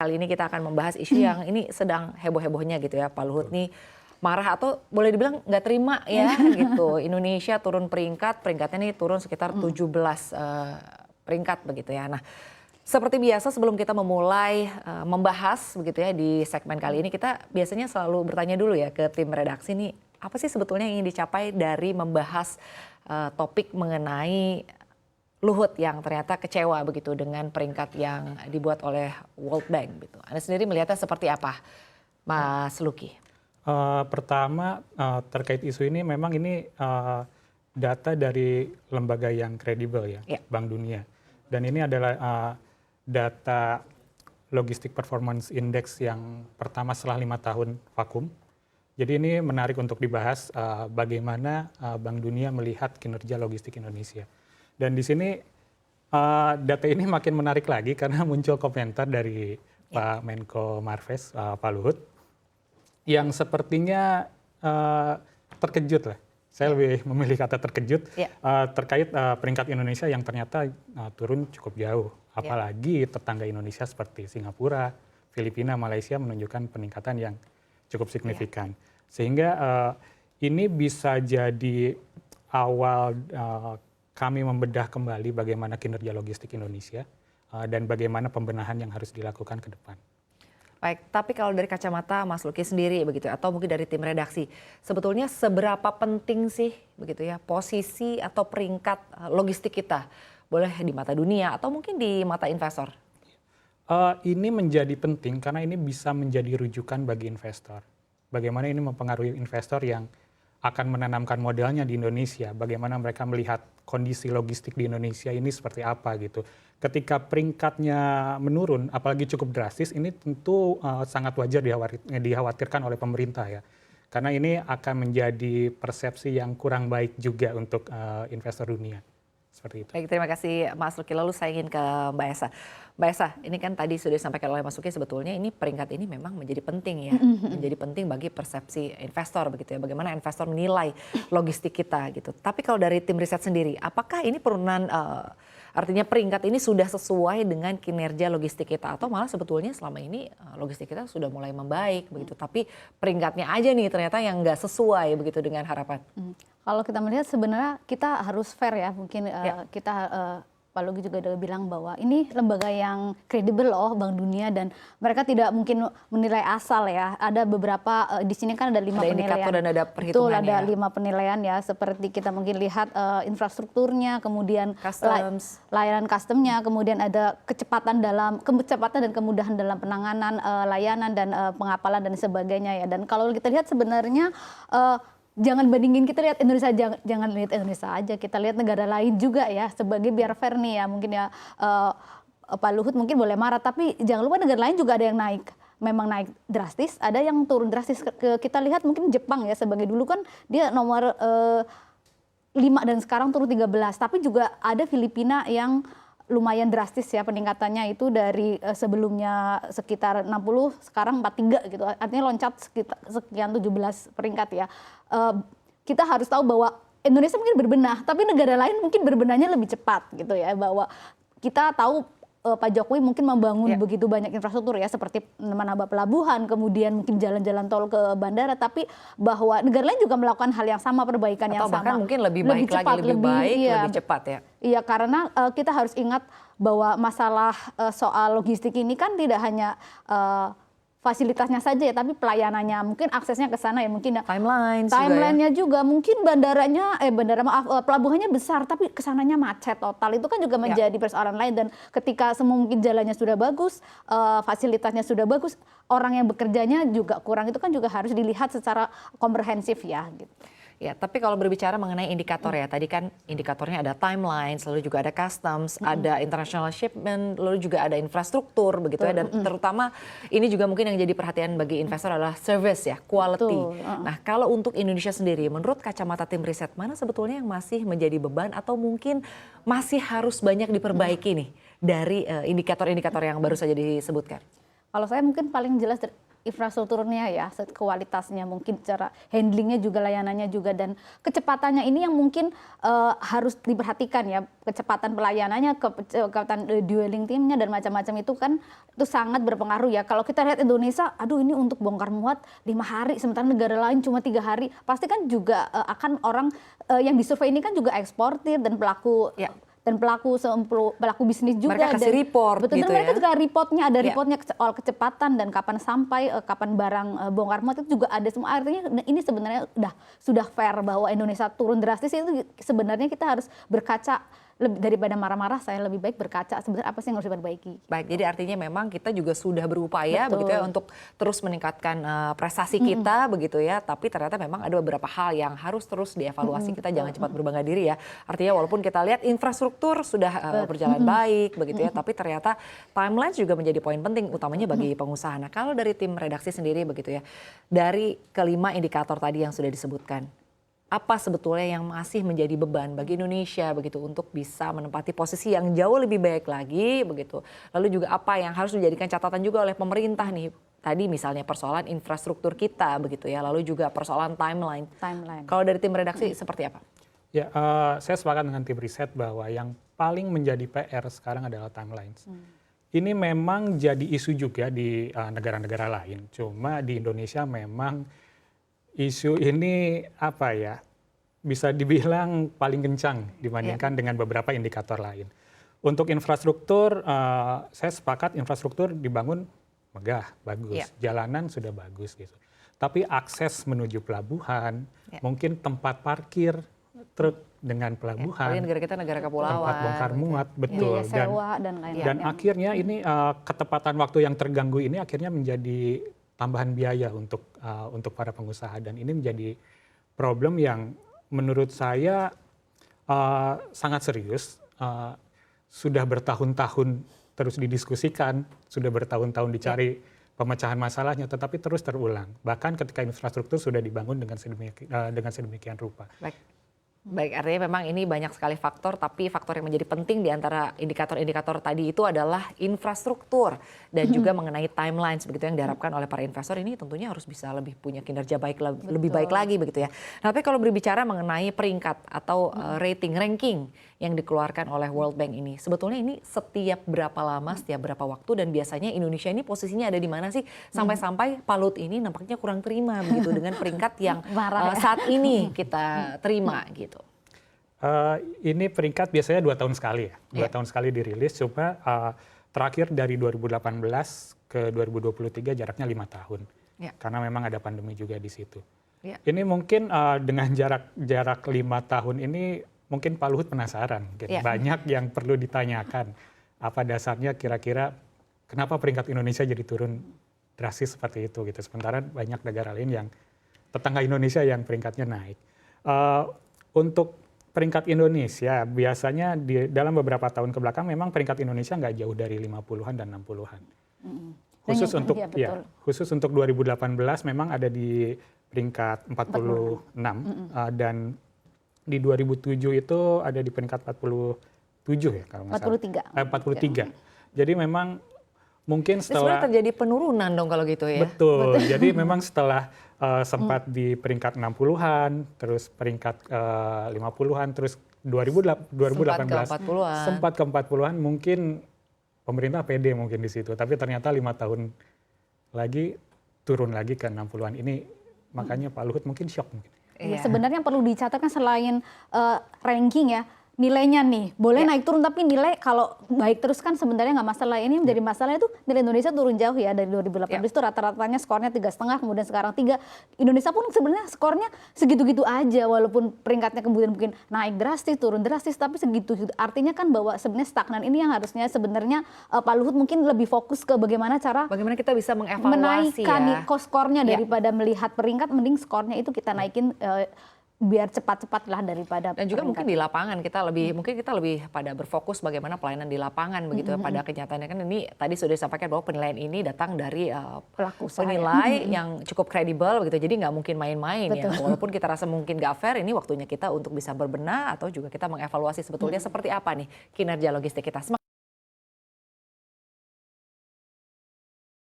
Kali ini kita akan membahas isu yang ini sedang heboh-hebohnya gitu ya. Pak Luhut nih marah atau boleh dibilang nggak terima ya gitu. Indonesia turun peringkatnya nih turun sekitar 17 peringkat begitu ya. Nah, seperti biasa sebelum kita memulai membahas begitu ya di segmen kali ini, kita biasanya selalu bertanya dulu ya ke tim redaksi nih, apa sih sebetulnya yang ingin dicapai dari membahas topik mengenai Luhut yang ternyata kecewa begitu dengan peringkat yang dibuat oleh World Bank gitu. Anda sendiri melihatnya seperti apa, Mas Luki? Pertama terkait isu ini, memang ini data dari lembaga yang kredibel ya, Bank Dunia. Dan ini adalah data Logistic Performance Index yang pertama setelah 5 tahun vakum. Jadi ini menarik untuk dibahas bagaimana Bank Dunia melihat kinerja logistik Indonesia. Dan di sini data ini makin menarik lagi karena muncul komentar dari Pak Menko Marves, Pak Luhut, yang sepertinya terkejut lah. Saya lebih memilih kata terkejut terkait peringkat Indonesia yang ternyata turun cukup jauh. Apalagi tetangga Indonesia seperti Singapura, Filipina, Malaysia menunjukkan peningkatan yang cukup signifikan. Sehingga ini bisa jadi awal kami membedah kembali bagaimana kinerja logistik Indonesia dan bagaimana pembenahan yang harus dilakukan ke depan. Baik, tapi kalau dari kacamata Mas Luki sendiri begitu atau mungkin dari tim redaksi, sebetulnya seberapa penting sih begitu ya posisi atau peringkat logistik kita, boleh di mata dunia atau mungkin di mata investor? Ini menjadi penting karena ini bisa menjadi rujukan bagi investor. Bagaimana ini mempengaruhi investor yang akan menanamkan modalnya di Indonesia, bagaimana mereka melihat kondisi logistik di Indonesia ini seperti apa gitu. Ketika peringkatnya menurun, apalagi cukup drastis, ini tentu sangat wajar dikhawatirkan oleh pemerintah ya. Karena ini akan menjadi persepsi yang kurang baik juga untuk investor dunia. Seperti itu. Baik, terima kasih Mas Luki. Lalu saya ingin ke Mbak Esa. Mbak Esa, ini kan tadi sudah disampaikan oleh Mas Luki, sebetulnya ini peringkat ini memang menjadi penting ya. Menjadi penting bagi persepsi investor begitu ya. Bagaimana investor menilai logistik kita gitu. Tapi kalau dari tim riset sendiri, apakah ini penurunan artinya peringkat ini sudah sesuai dengan kinerja logistik kita atau malah sebetulnya selama ini logistik kita sudah mulai membaik begitu, tapi peringkatnya aja nih ternyata yang nggak sesuai begitu dengan harapan. Kalau kita melihat sebenarnya kita harus fair ya, mungkin kita Pak Lugi juga udah bilang bahwa ini lembaga yang kredibel loh, Bank Dunia, dan mereka tidak mungkin menilai asal ya. Ada beberapa di sini kan ada 5 penilaian. Indikator dan ada perhitungan. Betul, ada 5 penilaian ya. Seperti kita mungkin lihat infrastrukturnya, kemudian layanan customnya, kemudian ada kecepatan dan kemudahan dalam penanganan layanan dan pengapalan dan sebagainya ya. Dan kalau kita lihat sebenarnya jangan bandingin, kita lihat Indonesia, jangan lihat Indonesia aja, kita lihat negara lain juga ya, sebagai biar fair nih ya, mungkin ya Pak Luhut mungkin boleh marah, tapi jangan lupa negara lain juga ada yang naik, memang naik drastis, ada yang turun drastis. Kita lihat mungkin Jepang ya, sebagai dulu kan dia nomor 5 dan sekarang turun 13, tapi juga ada Filipina yang lumayan drastis ya peningkatannya, itu dari sebelumnya sekitar 60 sekarang 43 gitu, artinya loncat sekian 17 peringkat ya. Kita harus tahu bahwa Indonesia mungkin berbenah, tapi negara lain mungkin berbenahnya lebih cepat gitu ya, bahwa kita tahu Pak Jokowi mungkin membangun begitu banyak infrastruktur ya, seperti menambah pelabuhan, kemudian mungkin jalan-jalan tol ke bandara, tapi bahwa negara lain juga melakukan hal yang sama, perbaikan yang sama. Atau bahkan mungkin lebih baik cepat, lagi, lebih cepat ya. Iya, karena kita harus ingat bahwa masalah soal logistik ini kan tidak hanya fasilitasnya saja ya, tapi pelayanannya, mungkin aksesnya ke sana ya, mungkin timeline-nya juga, mungkin pelabuhannya besar tapi kesananya macet total, itu kan juga menjadi persoalan lain. Dan ketika semua mungkin jalannya sudah bagus, fasilitasnya sudah bagus, orang yang bekerjanya juga kurang, itu kan juga harus dilihat secara komprehensif ya gitu. Ya, tapi kalau berbicara mengenai indikator ya, tadi kan indikatornya ada timeline, lalu juga ada customs, ada international shipment, lalu juga ada infrastruktur begitu ya, dan terutama ini juga mungkin yang jadi perhatian bagi investor adalah service ya, quality. Nah, kalau untuk Indonesia sendiri, menurut kacamata tim riset, mana sebetulnya yang masih menjadi beban atau mungkin masih harus banyak diperbaiki nih dari indikator-indikator yang baru saja disebutkan? Kalau saya mungkin paling jelas infrastrukturnya ya, kualitasnya mungkin cara handlingnya juga, layanannya juga, dan kecepatannya ini yang mungkin harus diperhatikan ya, kecepatan pelayanannya, kecepatan dwelling timnya dan macam-macam itu kan itu sangat berpengaruh ya. Kalau kita lihat Indonesia, aduh ini untuk bongkar muat 5 hari, sementara negara lain cuma 3 hari, pasti kan juga akan orang yang disurvei ini kan juga eksportir dan pelaku pelaku bisnis juga. Mereka kasih report betul, gitu dan mereka ya. juga reportnya, ada reportnya soal kecepatan dan kapan sampai, kapan barang bongkar muat itu juga ada semua. Artinya ini sebenarnya sudah fair bahwa Indonesia turun drastis, itu sebenarnya kita harus berkaca daripada marah-marah, saya lebih baik berkaca sebenarnya apa sih yang harus diperbaiki. Baik, jadi artinya memang kita juga sudah berupaya begitu ya untuk terus meningkatkan prestasi kita begitu ya, tapi ternyata memang ada beberapa hal yang harus terus dievaluasi. Kita jangan cepat berbangga diri ya. Artinya walaupun kita lihat infrastruktur sudah berjalan baik begitu ya, tapi ternyata timeline juga menjadi poin penting utamanya bagi pengusaha. Nah, kalau dari tim redaksi sendiri begitu ya, dari kelima indikator tadi yang sudah disebutkan, apa sebetulnya yang masih menjadi beban bagi Indonesia begitu untuk bisa menempati posisi yang jauh lebih baik lagi begitu. Lalu juga apa yang harus dijadikan catatan juga oleh pemerintah nih. Tadi misalnya persoalan infrastruktur kita begitu ya, lalu juga persoalan timeline. Kalau dari tim redaksi seperti apa? Ya, saya sepakat dengan tim riset bahwa yang paling menjadi PR sekarang adalah timelines. Ini memang jadi isu juga di negara-negara lain. Cuma di Indonesia memang isu ini apa ya, bisa dibilang paling kencang dibandingkan dengan beberapa indikator lain. Untuk infrastruktur, saya sepakat infrastruktur dibangun megah, bagus. Jalanan sudah bagus gitu. Tapi akses menuju pelabuhan, mungkin tempat parkir truk dengan pelabuhan, negara kita negara kepulauan, tempat bongkar muat, betul. Sewa dan lain-lain. Dan akhirnya ini ketepatan waktu yang terganggu ini akhirnya menjadi tambahan biaya untuk para pengusaha, dan ini menjadi problem yang menurut saya sangat serius. Sudah bertahun-tahun terus didiskusikan, sudah bertahun-tahun dicari pemecahan masalahnya, tetapi terus terulang. Bahkan ketika infrastruktur sudah dibangun dengan sedemikian rupa. Baik, artinya memang ini banyak sekali faktor, tapi faktor yang menjadi penting di antara indikator-indikator tadi itu adalah infrastruktur dan juga mengenai timelines begitu yang diharapkan oleh para investor ini tentunya harus bisa lebih punya kinerja lebih baik lagi begitu ya. Nah, tapi kalau berbicara mengenai peringkat atau ranking yang dikeluarkan oleh World Bank ini, sebetulnya ini setiap berapa lama, setiap berapa waktu, dan biasanya Indonesia ini posisinya ada di mana sih sampai-sampai Pak Luhut ini nampaknya kurang terima begitu dengan peringkat yang saat ini kita terima gitu. Ini peringkat biasanya 2 tahun sekali ya, 2 tahun sekali dirilis. Coba terakhir dari 2018 ke 2023 jaraknya 5 tahun, karena memang ada pandemi juga di situ. Ini mungkin dengan jarak 5 tahun ini mungkin Pak Luhut penasaran, banyak yang perlu ditanyakan. Apa dasarnya kira-kira kenapa peringkat Indonesia jadi turun drastis seperti itu gitu. Sementara banyak negara lain yang tetangga Indonesia yang peringkatnya naik. Untuk peringkat Indonesia biasanya dalam beberapa tahun kebelakang memang peringkat Indonesia nggak jauh dari 50-an dan 60-an. Khusus untuk 2018 memang ada di peringkat 46 dan di 2007 itu ada di peringkat 47 ya kalau nggak salah. 43. Jadi memang mungkin setelah terjadi penurunan dong kalau gitu ya. Betul. Jadi memang setelah sempat di peringkat 60-an, terus peringkat 50-an, terus 2018 sempat ke 40-an, mungkin pemerintah pede mungkin di situ. Tapi ternyata 5 tahun lagi turun lagi ke 60-an. Ini makanya Pak Luhut mungkin shock mungkin. Sebenarnya perlu dicatatkan selain ranking ya, nilainya nih boleh naik turun, tapi nilai kalau baik terus kan sebenarnya nggak masalah. Ini menjadi masalah itu nilai Indonesia turun jauh ya, dari 2018 itu rata-ratanya skornya 3,5, kemudian sekarang 3. Indonesia pun sebenarnya skornya segitu-gitu aja, walaupun peringkatnya kemudian mungkin naik drastis, turun drastis, tapi segitu. Artinya kan bahwa sebenarnya stagnan ini yang harusnya sebenarnya Pak Luhut mungkin lebih fokus ke bagaimana kita bisa mengevaluasi menaikkan skornya daripada melihat peringkat, mending skornya itu kita naikin biar cepat-cepat lah daripada dan juga mungkin di lapangan kita lebih pada berfokus bagaimana pelayanan di lapangan begitu ya. Pada kenyataannya kan ini tadi sudah disampaikan bahwa penilaian ini datang dari penilai yang cukup kredibel begitu, jadi nggak mungkin main-main ya. Walaupun kita rasa mungkin nggak fair, ini waktunya kita untuk bisa berbenah atau juga kita mengevaluasi sebetulnya seperti apa nih kinerja logistik kita.